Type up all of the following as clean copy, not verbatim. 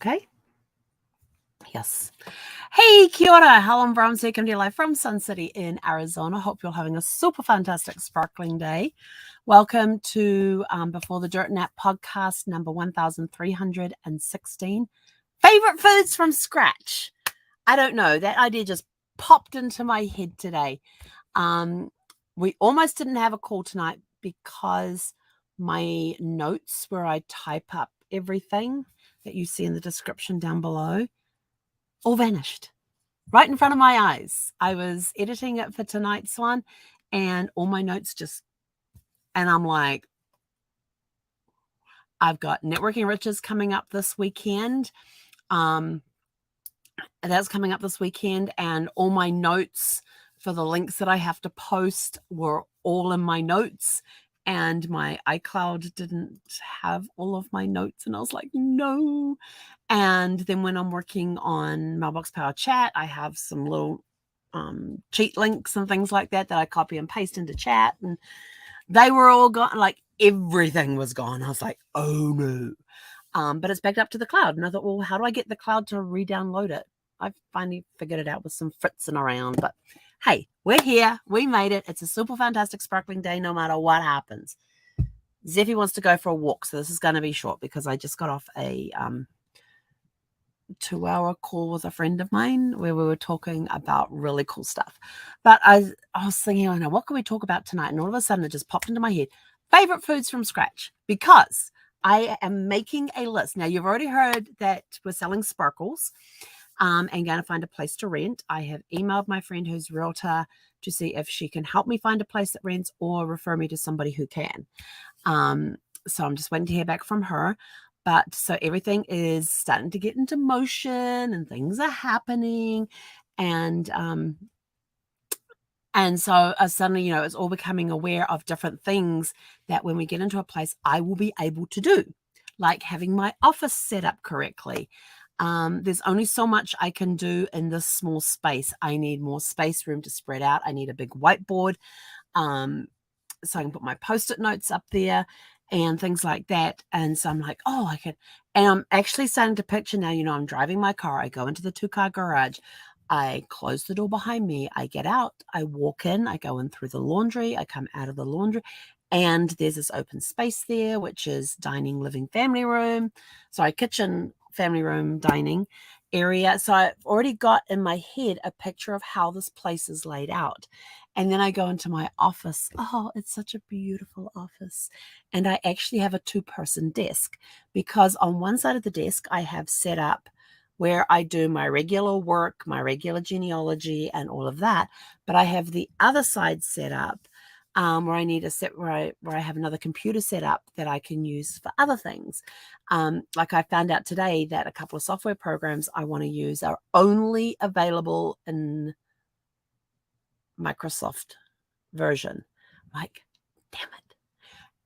Okay. Yes. Hey, kia ora. Helen Brown, coming to you live from Sun City in Arizona. Hope you're having a super fantastic, sparkling day. Welcome to Before the Dirt Nap podcast number 1316. Favorite foods from scratch. I don't know. That idea just popped into my head today. We almost didn't have a call tonight because my notes where I type up everything that you see in the description down below all vanished right in front of my eyes. I was editing it for tonight's one and all my notes and I'm like, I've got Networking Riches coming up this weekend. That's coming up this weekend, and all my notes for the links that I have to post were all in my notes, and my iCloud didn't have all of my notes, and I was like, no. And then when I'm working on Mailbox Power Chat, I have some little cheat links and things like that I copy and paste into chat, and they were all gone. Like everything was gone. I was like, oh no. But it's backed up to the cloud, and I thought, well, how do I get the cloud to re-download it? I finally figured it out with some fritzing around, but hey, we're here. We made it. It's a super fantastic sparkling day no matter what happens. Zeffy wants to go for a walk, so this is going to be short because I just got off a 2-hour call with a friend of mine where we were talking about really cool stuff. But I was thinking, oh no, what can we talk about tonight? And all of a sudden it just popped into my head. Favorite foods from scratch, because I am making a list. Now, you've already heard that we're selling sparkles. And going to find a place to rent. I have emailed my friend who's a realtor to see if she can help me find a place that rents or refer me to somebody who can. So I'm just waiting to hear back from her. But so everything is starting to get into motion and things are happening. And so suddenly, it's all becoming aware of different things that when we get into a place, I will be able to do, like having my office set up correctly. There's only so much I can do in this small space. I need more space, room to spread out. I need a big whiteboard so I can put my Post-it notes up there and things like that. And so I'm like, oh, I can. And I'm actually starting to picture now, I'm driving my car. I go into the 2-car garage. I close the door behind me. I get out. I walk in. I go in through the laundry. I come out of the laundry. And there's this open space there, which is dining, living, family room. Sorry, kitchen, family room, dining area. So I've already got in my head a picture of how this place is laid out. And then I go into my office. Oh, it's such a beautiful office. And I actually have a 2-person desk because on one side of the desk, I have set up where I do my regular work, my regular genealogy and all of that. But I have the other side set up where I need a set where I have another computer set up that I can use for other things. Like I found out today that a couple of software programs I want to use are only available in Microsoft version. Like, damn it.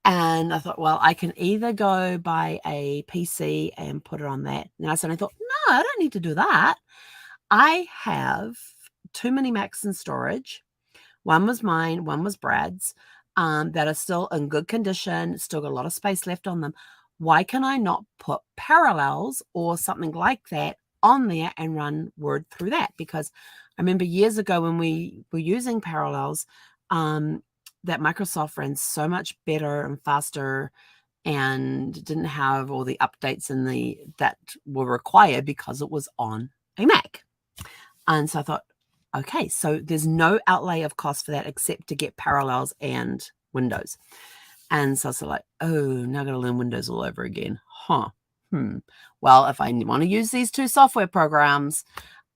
And I thought, well, I can either go buy a PC and put it on that. And I thought, no, I don't need to do that. I have too many Macs in storage. One was mine, one was Brad's, that are still in good condition, still got a lot of space left on them. Why can I not put Parallels or something like that on there and run Word through that? Because I remember years ago when we were using Parallels, that Microsoft ran so much better and faster and didn't have all the updates that were required because it was on a Mac. And so I thought, okay, so there's no outlay of cost for that except to get Parallels and Windows. And so I was like, oh, now I've got to learn Windows all over again. Well, if I want to use these 2 software programs,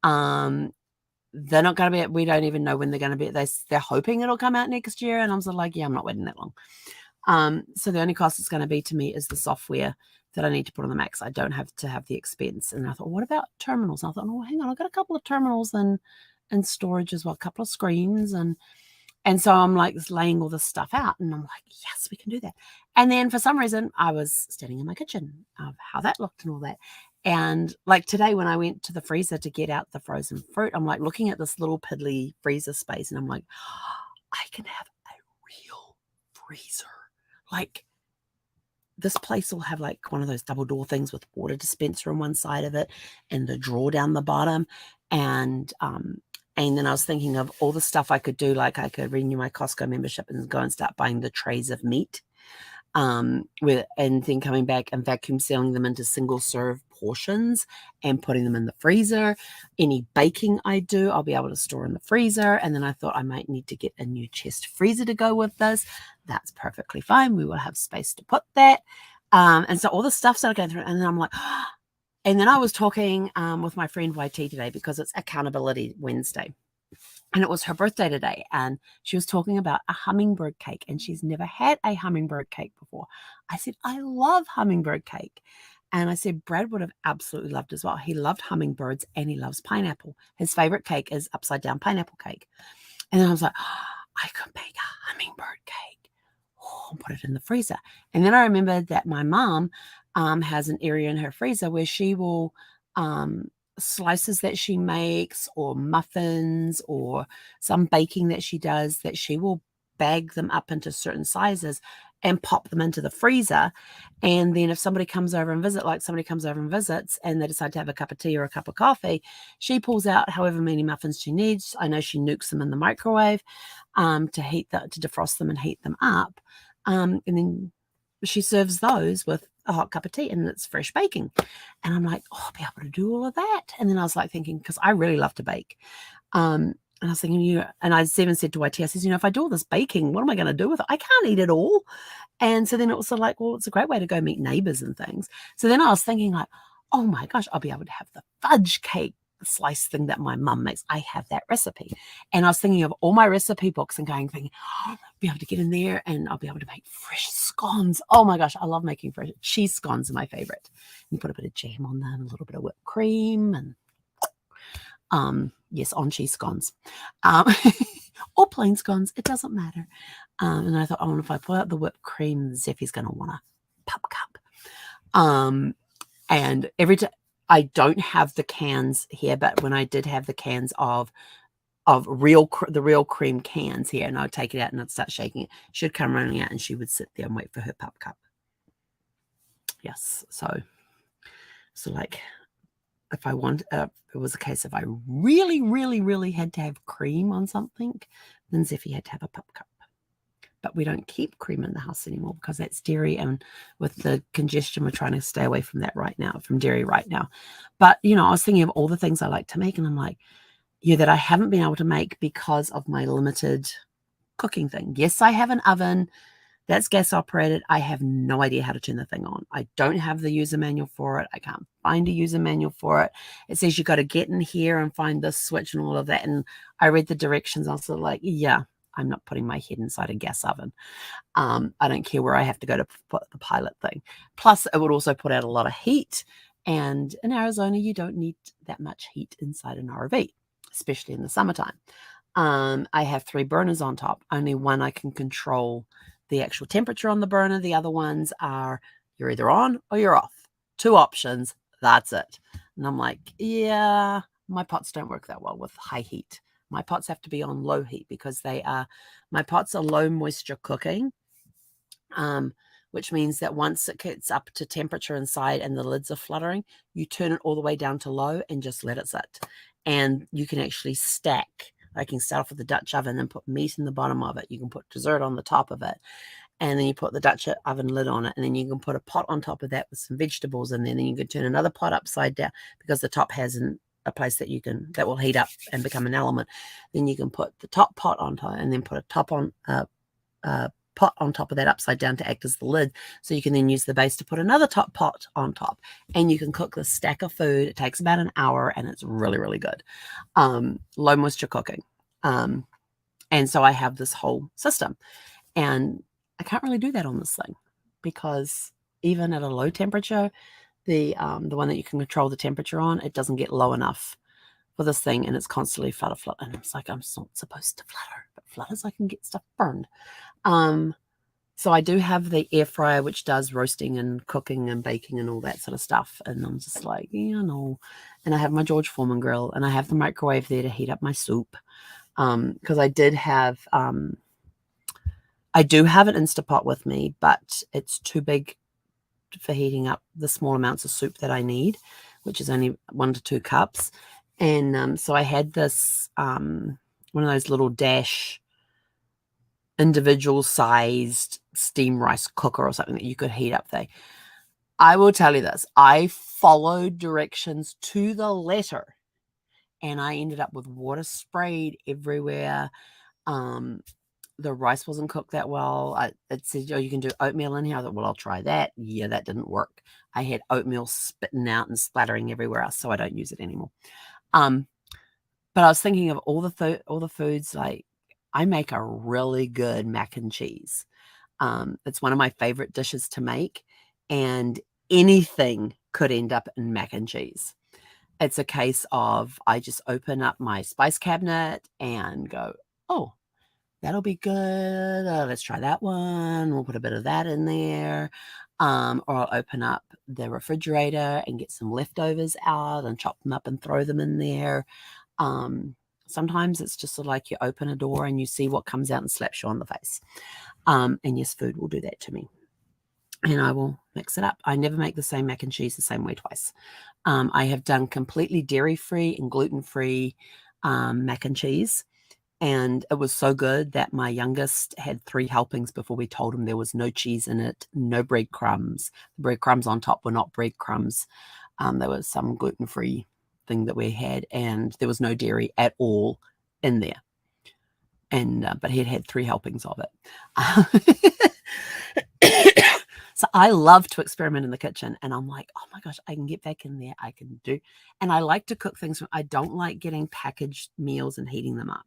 they're not going to be, we don't even know when they're going to be. They're hoping it'll come out next year. And I was like, yeah, I'm not waiting that long. So the only cost it's going to be to me is the software that I need to put on the Macs. I don't have to have the expense. And I thought, what about terminals? And I thought, oh, hang on, I've got a couple of terminals and storage as well, a couple of screens. And so I'm like laying all this stuff out and I'm like, yes, we can do that. And then for some reason I was standing in my kitchen of how that looked and all that. And like today when I went to the freezer to get out the frozen fruit, I'm like looking at this little piddly freezer space and I'm like, I can have a real freezer. Like this place will have like one of those double door things with water dispenser on one side of it and the drawer down the bottom. And then I was thinking of all the stuff I could do. Like I could renew my Costco membership and go and start buying the trays of meat. And then coming back and vacuum sealing them into single serve portions and putting them in the freezer. Any baking I do, I'll be able to store in the freezer. And then I thought I might need to get a new chest freezer to go with this. That's perfectly fine. We will have space to put that. And so all the stuff started going through, and then I'm like, and then I was talking with my friend YT today because it's Accountability Wednesday. And it was her birthday today, and she was talking about a hummingbird cake, and she's never had a hummingbird cake before. I said, I love hummingbird cake. And I said, Brad would have absolutely loved as well. He loved hummingbirds and he loves pineapple. His favorite cake is upside down pineapple cake. And then I was like, I could make a hummingbird cake. And put it in the freezer. And then I remembered that my mom has an area in her freezer where she will slices that she makes or muffins or some baking that she does, that she will bag them up into certain sizes and pop them into the freezer. And then if somebody comes over and visits and they decide to have a cup of tea or a cup of coffee, she pulls out however many muffins she needs. I know she nukes them in the microwave to defrost them and heat them up. And then she serves those with a hot cup of tea, and it's fresh baking. And I'm like, I'll be able to do all of that. And then I was like thinking, because I really love to bake. And I was thinking, and I even said to YT, I says, if I do all this baking, what am I going to do with it? I can't eat it all. And so then it was sort of like, well, it's a great way to go meet neighbors and things. So then I was thinking like, oh my gosh, I'll be able to have the fudge cake slice thing that my mum makes. I have that recipe. And I was thinking of all my recipe books and thinking, I'll be able to get in there and I'll be able to make fresh scones. Oh my gosh, I love making fresh cheese scones, are my favorite. You put a bit of jam on them, a little bit of whipped cream, and yes, on cheese scones. Or plain scones, it doesn't matter. And I thought, if I put out the whipped cream, Zeffy's going to want a pup cup. And every time, I don't have the cans here, but when I did have the cans of the real cream cans here, and I'd take it out and I'd start shaking it, she'd come running out and she would sit there and wait for her pup cup. Yes, so like if I want, it was a case if I really, really, really had to have cream on something, then Zeffy had to have a pup cup. But we don't keep cream in the house anymore because that's dairy, and with the congestion, we're trying to stay away from that right now, from dairy right now. But, I was thinking of all the things I like to make, and I'm like, that I haven't been able to make because of my limited cooking thing. Yes, I have an oven that's gas operated. I have no idea how to turn the thing on. I don't have the user manual for it. I can't find a user manual for it. It says you got to get in here and find this switch and all of that. And I read the directions. I was sort of like, yeah, I'm not putting my head inside a gas oven. I don't care where I have to go to put the pilot thing. Plus, it would also put out a lot of heat. And in Arizona, you don't need that much heat inside an RV, especially in the summertime. I have 3 burners on top. Only one I can control the actual temperature on the burner. The other ones are you're either on or you're off. 2 options. That's it. And I'm like, yeah, my pots don't work that well with high heat. My pots have to be on low heat because my pots are low moisture cooking, which means that once it gets up to temperature inside and the lids are fluttering, you turn it all the way down to low and just let it sit. And you can actually stack. I can start off with the Dutch oven and put meat in the bottom of it. You can put dessert on the top of it. And then you put the Dutch oven lid on it. And then you can put a pot on top of that with some vegetables. And then you can turn another pot upside down because the top has a place that that will heat up and become an element. Then you can put the top pot on top and then put a pot on top of that upside down to act as the lid. So you can then use the base to put another top pot on top. And you can cook this stack of food. It takes about an hour and it's really, really good. Low moisture cooking. And so I have this whole system. And I can't really do that on this thing because even at a low temperature, the one that you can control the temperature on, it doesn't get low enough for this thing, and it's constantly flutter. And it's like, I'm not supposed to flutter, but flutters, I can get stuff burned. So I do have the air fryer, which does roasting and cooking and baking and all that sort of stuff. And I'm just like, no. And I have my George Foreman grill, and I have the microwave there to heat up my soup. Because I do have an Instapot with me, but it's too big for heating up the small amounts of soup that I need, which is only 1 to 2 cups. And so I had this one of those little Dash individual sized steam rice cooker or something that you could heat up there. I will tell you this, I followed directions to the letter and I ended up with water sprayed everywhere. The rice wasn't cooked that well. It said, oh, you can do oatmeal in here. I thought, well, I'll try that. Yeah, that didn't work. I had oatmeal spitting out and splattering everywhere else, so I don't use it anymore. But I was thinking of all the foods. Like, I make a really good mac and cheese. It's one of my favorite dishes to make, and anything could end up in mac and cheese. It's a case of I just open up my spice cabinet and go, oh, that'll be good. Let's try that one. We'll put a bit of that in there. Or I'll open up the refrigerator and get some leftovers out and chop them up and throw them in there. Sometimes it's just sort of like you open a door and you see what comes out and slaps you on the face. And yes, food will do that to me. And I will mix it up. I never make the same mac and cheese the same way twice. I have done completely dairy-free and gluten-free mac and cheese. And it was so good that my youngest had 3 helpings before we told him there was no cheese in it, no breadcrumbs. The breadcrumbs on top were not breadcrumbs. There was some gluten-free thing that we had, and there was no dairy at all in there. And but he had 3 helpings of it. So I love to experiment in the kitchen, and I'm like, oh my gosh, I can get back in there. I can do, and I like to cook things. I don't like getting packaged meals and heating them up.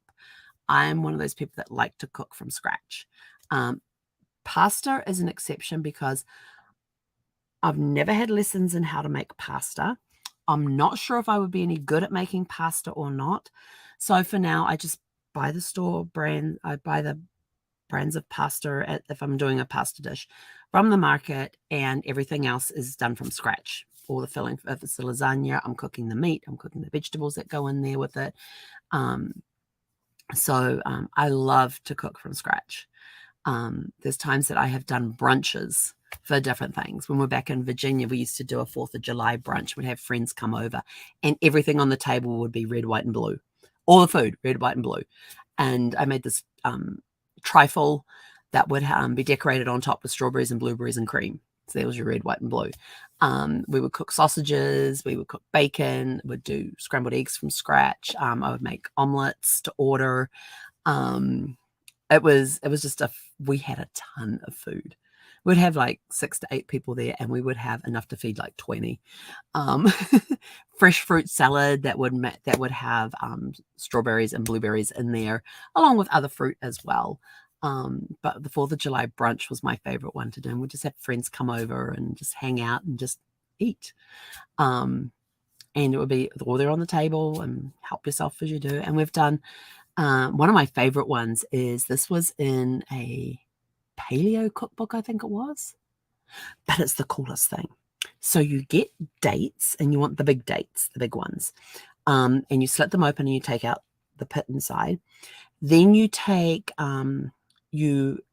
I'm one of those people that like to cook from scratch. Pasta is an exception because I've never had lessons in how to make pasta. I'm not sure if I would be any good at making pasta or not. So for now, I just buy the store brand. I buy the brands of pasta if I'm doing a pasta dish from the market, and everything else is done from scratch. All the filling, if it's a lasagna, I'm cooking the meat, I'm cooking the vegetables that go in there with it. So I love to cook from scratch. There's times that I have done brunches for different things. When we're back in Virginia, we used to do a 4th of July brunch. We'd have friends come over, and everything on the table would be red, white, and blue. All the food, red, white, and blue. And I made this trifle that would be decorated on top with strawberries and blueberries and cream. So there was your red, white, and blue. We would cook sausages. We would cook bacon. We'd do scrambled eggs from scratch. I would make omelets to order. It was just we had a ton of food. We'd have like 6 to 8 people there, and we would have enough to feed like 20. Fresh fruit salad that would have strawberries and blueberries in there, along with other fruit as well. But the 4th of July brunch was my favorite one to do. And we'd just have friends come over and just hang out and just eat. And it would be all there on the table and help yourself as you do. And we've done one of my favorite ones is this was in a paleo cookbook, I think it was, but it's the coolest thing. So you get dates, and you want the big dates, the big ones, and you slit them open and you take out the pit inside. Then you take you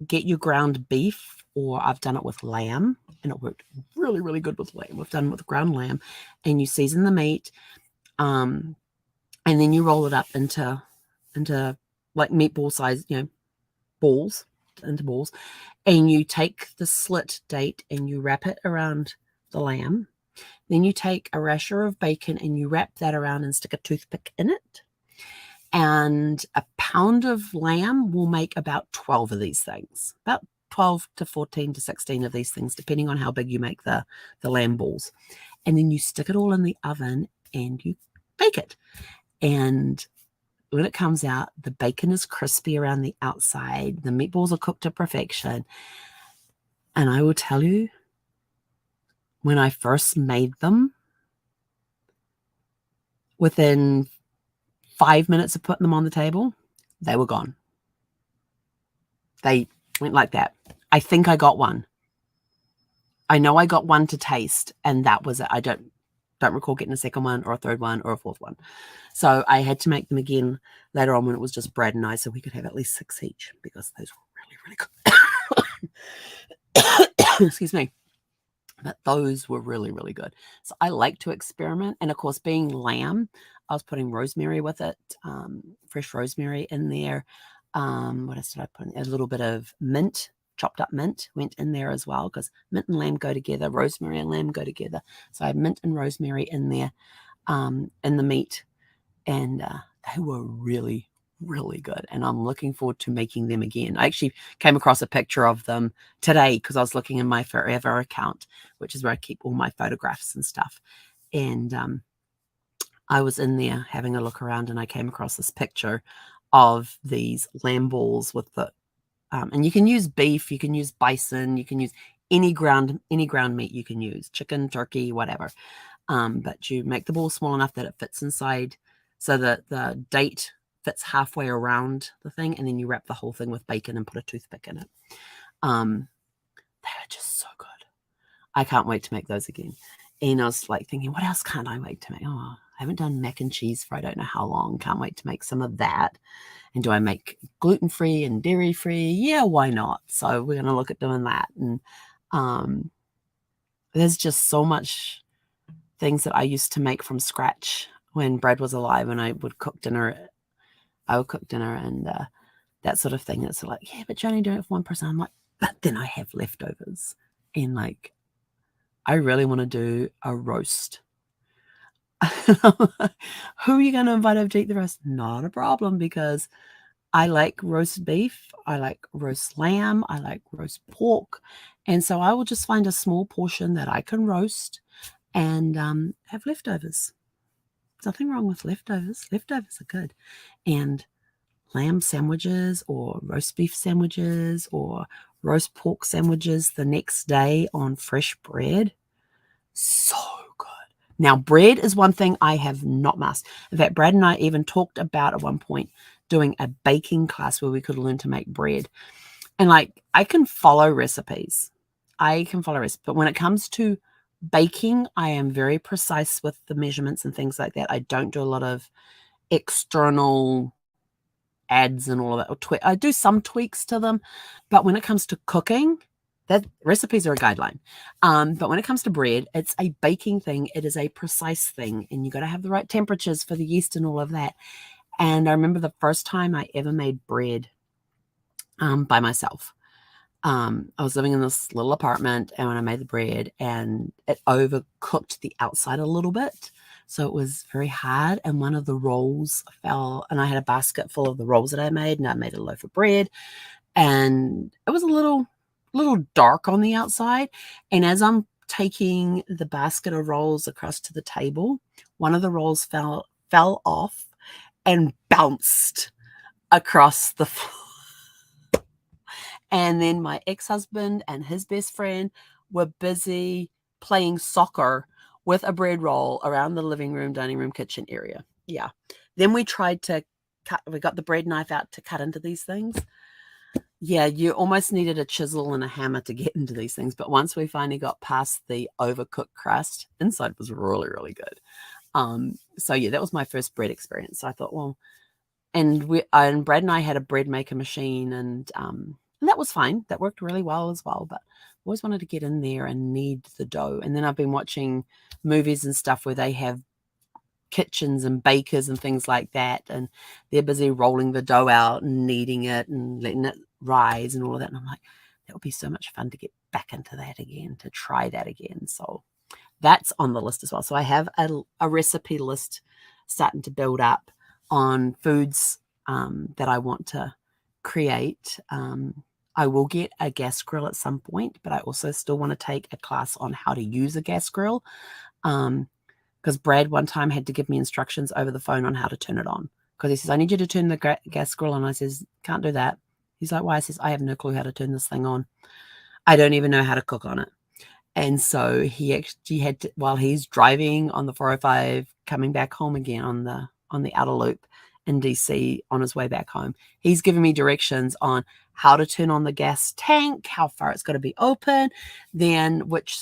get your ground beef, or I've done it with lamb, and it worked really, really good with lamb. We've done it with ground lamb, and you season the meat, and then you roll it up into like meatball size, balls, into balls, and you take the slit date and you wrap it around the lamb. Then you take a rasher of bacon and you wrap that around and stick a toothpick in it. And a pound of lamb will make about 12 of these things, about 12 to 14 to 16 of these things, depending on how big you make the lamb balls. And then you stick it all in the oven and you bake it. And when it comes out, the bacon is crispy around the outside. The meatballs are cooked to perfection. And I will tell you, when I first made them, within 5 minutes of putting them on the table, they were gone. They went like that. I think I got one. I know I got one to taste, and that was it. I don't recall getting a second one or a third one or a fourth one. So I had to make them again later on when it was just Brad and I, so we could have at least 6 each, because those were really, really Excuse me. But those were really, really good. So I like to experiment. And of course, being lamb, I was putting rosemary with it, fresh rosemary in there. What else did I put in? A little bit of mint, chopped up mint went in there as well, because mint and lamb go together, rosemary and lamb go together. So I had mint and rosemary in there in the meat. And they were really, really good. And I'm looking forward to making them again. I actually came across a picture of them today because I was looking in my Forever account, which is where I keep all my photographs and stuff. And I was in there having a look around, and I came across this picture of these lamb balls with the, and you can use beef, you can use bison, you can use any ground meat you can use, chicken, turkey, whatever. But you make the ball small enough that it fits inside, so that the date fits halfway around the thing, and then you wrap the whole thing with bacon and put a toothpick in it. They are just so good. I can't wait to make those again. And I was like thinking, what else can't I wait to make? Oh, I haven't done mac and cheese for I don't know how long. Can't wait to make some of that. And do I make gluten-free and dairy-free? Yeah, why not? So we're going to look at doing that. And there's just so much things that I used to make from scratch when Brad was alive, and I would cook dinner. And that sort of thing. It's like, yeah, but you're only doing it for one person. I'm like, but then I have leftovers. And like, I really want to do a roast. Who are you going to invite over to eat the roast? Not a problem, because I like roast beef. I like roast lamb. I like roast pork. And so I will just find a small portion that I can roast and have leftovers. There's nothing wrong with leftovers. Leftovers are good. And lamb sandwiches or roast beef sandwiches or roast pork sandwiches the next day on fresh bread. So good. Now, bread is one thing I have not mastered. In fact, Brad and I even talked about at one point doing a baking class where we could learn to make bread. And like, I can follow recipes. But when it comes to baking, I am very precise with the measurements and things like that. I don't do a lot of external ads and all of that. I do some tweaks to them, but when it comes to cooking, that recipes are a guideline. But when it comes to bread, it's a baking thing. It is a precise thing, and you got to have the right temperatures for the yeast and all of that. And I remember the first time I ever made bread by myself. I was living in this little apartment, and when I made the bread, and it overcooked the outside a little bit, so it was very hard, and one of the rolls fell, and I had a basket full of the rolls that I made, and I made a loaf of bread, and it was a little dark on the outside. And as I'm taking the basket of rolls across to the table, one of the rolls fell off and bounced across the floor. And then my ex-husband and his best friend were busy playing soccer with a bread roll around the living room, dining room, kitchen area. Yeah. Then we tried to we got the bread knife out to cut into these things. Yeah, you almost needed a chisel and a hammer to get into these things. But once we finally got past the overcooked crust, inside was really, really good. So yeah, that was my first bread experience. So I thought, well, and Brad and I had a bread maker machine, and that was fine. That worked really well as well. But I always wanted to get in there and knead the dough. And then I've been watching movies and stuff where they have kitchens and bakers and things like that, and they're busy rolling the dough out and kneading it and letting it rise and all of that. And I'm like, that would be so much fun to get back into that again, to try that again. So that's on the list as well. So I have a recipe list starting to build up on foods that I want to create. I will get a gas grill at some point, but I also still want to take a class on how to use a gas grill. Because Brad one time had to give me instructions over the phone on how to turn it on. Because he says, I need you to turn the gas grill on. I says, can't do that. He's like, why? I says, I have no clue how to turn this thing on. I don't even know how to cook on it. And so he actually had to, while he's driving on the 405, coming back home again on the outer loop in DC on his way back home, he's giving me directions on how to turn on the gas tank, how far it's got to be open, then which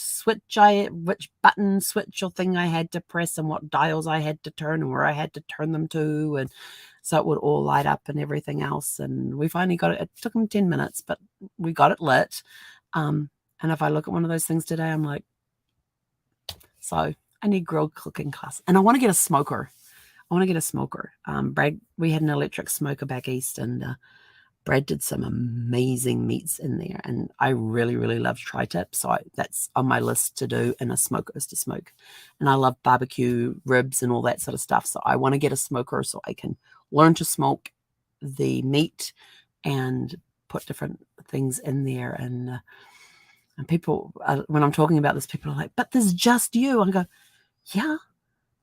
button switch or thing I had to press, and what dials I had to turn and where I had to turn them to, and so it would all light up and everything else. And we finally got it. It took him 10 minutes, but we got it lit. And if I look at one of those things today, I'm like, so I need grilled cooking class. And I want to get a smoker. Brad, we had an electric smoker back east, and Brad did some amazing meats in there. And I really, really love tri-tip. So that's on my list to do in a smoker, is to smoke. And I love barbecue ribs and all that sort of stuff. So I want to get a smoker so I can learn to smoke the meat and put different things in there. And people, when I'm talking about this, people are like, but there's just you. I go, yeah.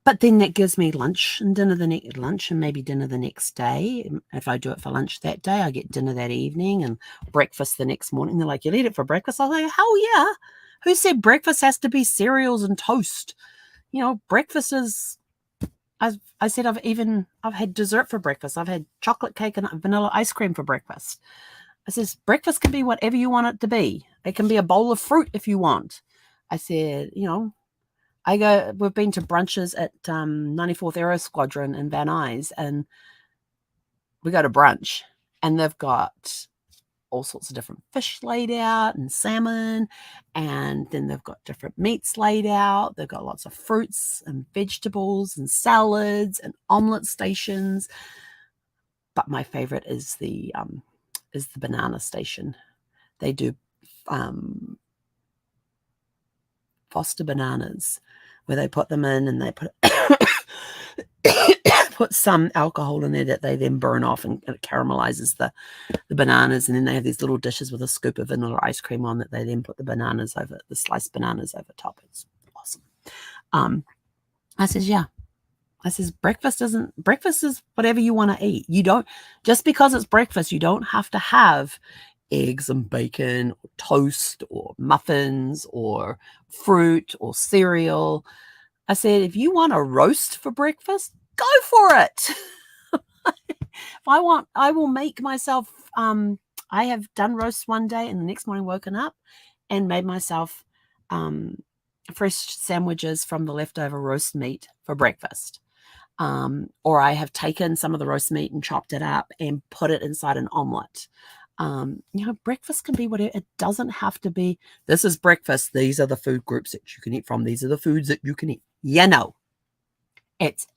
But then that gives me lunch and maybe dinner the next day. If I do it for lunch that day, I get dinner that evening and breakfast the next morning. They're like, you'll eat it for breakfast? I was like, hell yeah. Who said breakfast has to be cereals and toast? You know, breakfast is, I said I've had dessert for breakfast. I've had chocolate cake and vanilla ice cream for breakfast. I says, breakfast can be whatever you want it to be. It can be a bowl of fruit if you want. I said, you know, we've been to brunches at 94th Aero Squadron in Van Nuys, and we go to brunch, and they've got all sorts of different fish laid out and salmon, and then they've got different meats laid out. They've got lots of fruits and vegetables and salads and omelet stations. But my favorite is the banana station. They do Foster bananas, where they put them in and they put some alcohol in there that they then burn off, and it caramelizes the bananas, and then they have these little dishes with a scoop of vanilla ice cream on that they then put the sliced bananas over top. It's awesome. I says, yeah. I says, breakfast is whatever you want to eat. You don't, just because it's breakfast, you don't have to have eggs and bacon or toast or muffins or fruit or cereal. I said, if you want a roast for breakfast, go for it. If I will make myself, I have done roast one day and the next morning woken up and made myself fresh sandwiches from the leftover roast meat for breakfast. Or I have taken some of the roast meat and chopped it up and put it inside an omelet. You know, breakfast can be whatever. It doesn't have to be, this is breakfast. These are the food groups that you can eat from. These are the foods that you can eat. You know, it's,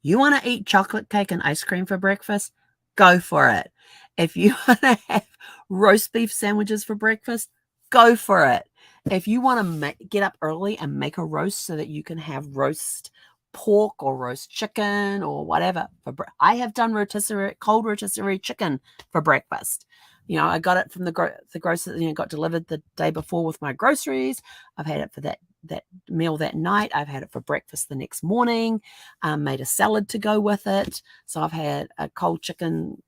you want to eat chocolate cake and ice cream for breakfast? Go for it. If you want to have roast beef sandwiches for breakfast, go for it. If you want to get up early and make a roast so that you can have roast pork or roast chicken or whatever. I have done cold rotisserie chicken for breakfast. You know, I got it from the grocery, you know, got delivered the day before with my groceries. I've had it for that meal that night. I've had it for breakfast the next morning. Made a salad to go with it. So I've had a cold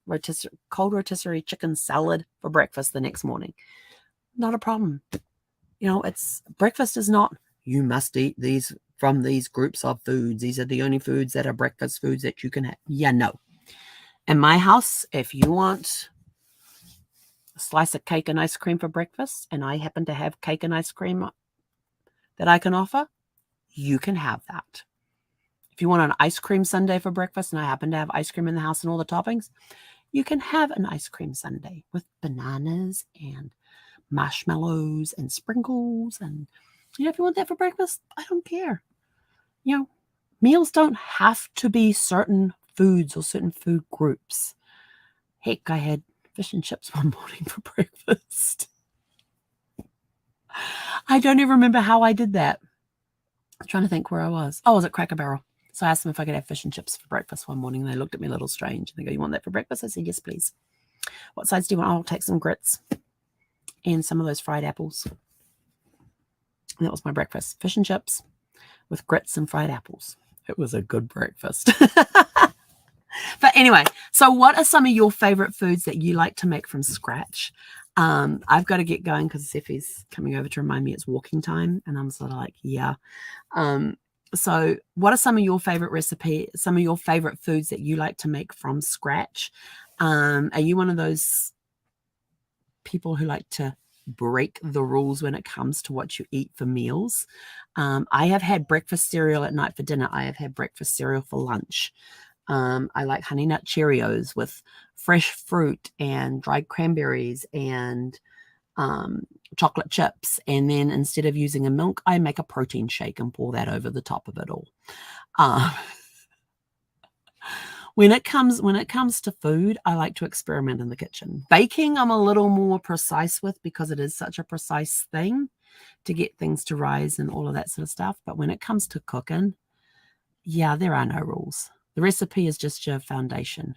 rotisserie chicken salad for breakfast the next morning. Not a problem. You know, breakfast is not, you must eat these from these groups of foods. These are the only foods that are breakfast foods that you can have. Yeah, no. In my house, if you want a slice of cake and ice cream for breakfast, and I happen to have cake and ice cream that I can offer, you can have that. If you want an ice cream sundae for breakfast, and I happen to have ice cream in the house and all the toppings, you can have an ice cream sundae with bananas and marshmallows and sprinkles. And, you know, if you want that for breakfast, I don't care. You know, meals don't have to be certain foods or certain food groups. Heck, I had fish and chips one morning for breakfast. I don't even remember how I did that. I'm trying to think where I was. Oh, I was at Cracker Barrel. So I asked them if I could have fish and chips for breakfast one morning. And they looked at me a little strange. And they go, you want that for breakfast? I said, yes, please. What sides do you want? I'll take some grits and some of those fried apples. And that was my breakfast. Fish and chips with grits and fried apples. It was a good breakfast. But anyway, so what are some of your favorite foods that you like to make from scratch? I've got to get going because Seffi's coming over to remind me it's walking time. And I'm sort of like, yeah. So what are some of your favorite some of your favorite foods that you like to make from scratch? Are you one of those people who like to break the rules when it comes to what you eat for meals? I have had breakfast cereal at night for dinner. I have had breakfast cereal for lunch. I like Honey Nut Cheerios with fresh fruit and dried cranberries and chocolate chips, and then instead of using a milk, I make a protein shake and pour that over the top of it all. When it comes to food, I like to experiment in the kitchen. Baking, I'm a little more precise with because it is such a precise thing to get things to rise and all of that sort of stuff. But when it comes to cooking, yeah, there are no rules. The recipe is just your foundation.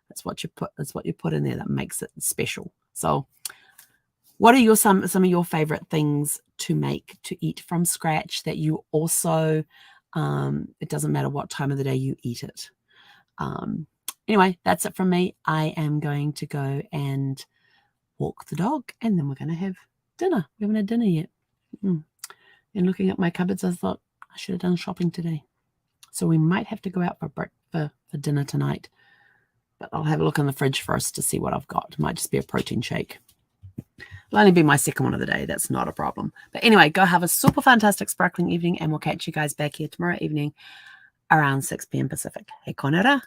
That's what you put in there that makes it special. So what are some of your favorite things to make, to eat from scratch that you also, it doesn't matter what time of the day you eat it. Anyway, that's it from me. I am going to go and walk the dog, and then we're going to have dinner. We haven't had dinner yet. And looking at my cupboards, I thought I should have done shopping today. So we might have to go out for dinner tonight. But I'll have a look in the fridge first to see what I've got. It might just be a protein shake. It'll only be my second one of the day. That's not a problem. But anyway, go have a super fantastic sparkling evening, and we'll catch you guys back here tomorrow evening around 6 p.m. Pacific. He konera.